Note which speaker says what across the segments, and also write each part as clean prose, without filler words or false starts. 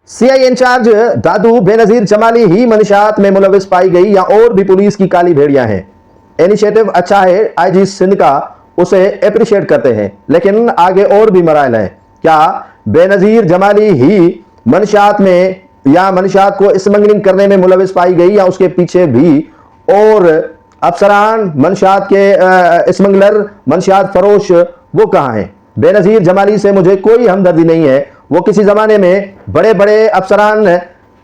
Speaker 1: CIA in charge दादू बेनजीर जमाली ही मंशियात में मुलविस पाई गई या और भी पुलिस की काली भेड़ियां हैं? इनिशिएटिव अच्छा है, आईजी सिंध का, उसे अप्रिशिएट करते हैं, लेकिन आगे और भी मराइल हैं। क्या बेनजीर जमाली ही मंशियात में या मंशियात को स्मगलिंग करने में मुलविस पाई गई या उसके पीछे भी और अफसरान, मंशियात के स्मगलर, मंशियात फरोश वो कहाँ हैं? बेनजीर जमाली से मुझे कोई हमदर्दी नहीं है। वो किसी ज़माने में बड़े बड़े अफसरान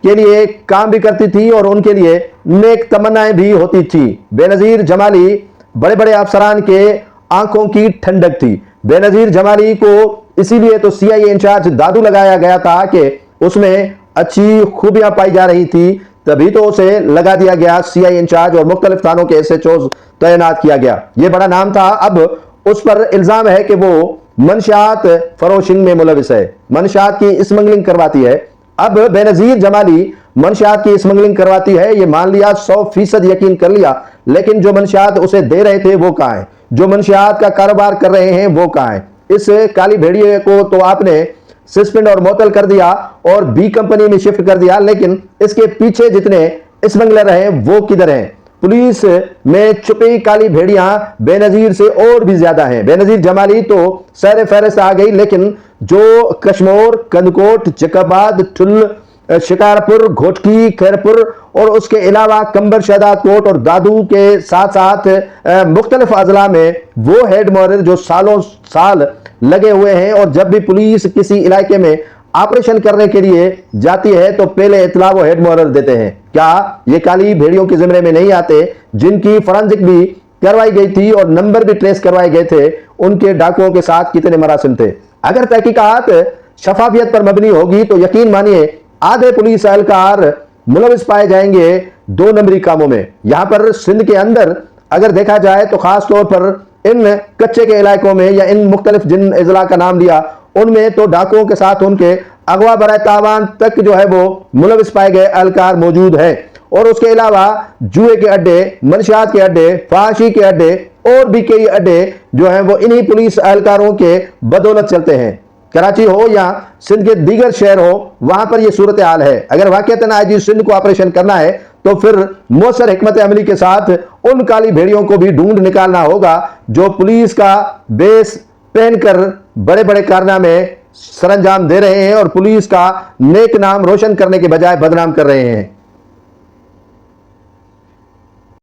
Speaker 1: के लिए काम भी करती थी और उनके लिए नेक तमन्नाएं भी होती थी। बेनजीर जमाली बड़े बड़े अफसरान के आंखों की ठंडक थी। बेनजीर जमाली को इसीलिए तो सीआईए इंचार्ज दादू लगाया गया था कि उसमें अच्छी खूबियां पाई जा रही थी, तभी तो उसे लगा दिया गया सीआईए इंचार्ज और मुख्तलिफ थानों के एसएचओ तैनात किया गया। ये बड़ा नाम था। अब उस पर इल्जाम है कि वो मंशियात फरोशिंग में मुलविस है, मंशियात की स्मगलिंग करवाती है। अब बेनजीर जमाली मंशियात की स्मगलिंग करवाती है, ये मान लिया, 100% यकीन कर लिया, लेकिन जो मंशियात उसे दे रहे थे वो कहां है? जो मंशियात का कारोबार कर रहे हैं वो कहां है? इस काली भेड़िए को तो आपने सस्पेंड और मुअत्तल कर दिया और बी कंपनी में शिफ्ट कर दिया, लेकिन इसके पीछे जितने स्मगलर हैं वो किधर हैं? पुलिस में छुपी काली भेड़ियां बेनजीर से और भी ज्यादा हैं। बेनजीर जमाली तो सर फहरिस्त आ गई, लेकिन जो कश्मोर, कंदकोट, जकाबाद, ठुल, शिकारपुर, घोटकी, खैरपुर और उसके अलावा कंबर, शहदाद कोट और दादू के साथ साथ मुख्तलिफ अजला में वो हेड मॉरर जो सालों साल लगे हुए हैं, और जब भी पुलिस किसी इलाके में ऑपरेशन करने के लिए जाती है तो पहले इतला वो हेड मॉरर देते हैं। क्या ये काली भेड़ियों के जिम्मे में नहीं आते जिनकी फॉरेंसिक भी करवाई गई थी और नंबर भी ट्रेस करवाए गए थे? उनके डाकुओं के साथ कितने मरासिम थे? अगर तहकीकात शफाफियत पर मबनी होगी तो यकीन मानिए आधे पुलिस एहलकार मुलविस पाए जाएंगे 2 नंबरी कामों में। यहां पर सिंध के अंदर अगर देखा जाए तो खास तौर पर इन कच्चे के इलाकों में या इन मुख्तलिफ जिन अजला का नाम लिया उनमें तो डाकुओं के साथ उनके अगवा बराए तावान तक जो है वो मुलविस पाए गए एहलकार मौजूद हैं। और उसके अलावा जुए के अड्डे, मंशियात के अड्डे, फाशी के अड्डे और भी कई अड्डे जो हैं वो इन्हीं पुलिस एहलकारों के बदौलत चलते हैं। कराची हो या सिंध के दीगर शहर हो, वहां पर यह सूरत हाल है। अगर वाकईतन आईजी सिंध को ऑपरेशन करना है तो फिर मौसर हिकमत अमली के साथ उन काली भेड़ियों को भी ढूंढ निकालना होगा जो पुलिस का बेस पहनकर बड़े बड़े कारनामे सरंजाम दे रहे हैं और पुलिस का नेक नाम रोशन करने के बजाय बदनाम कर रहे हैं।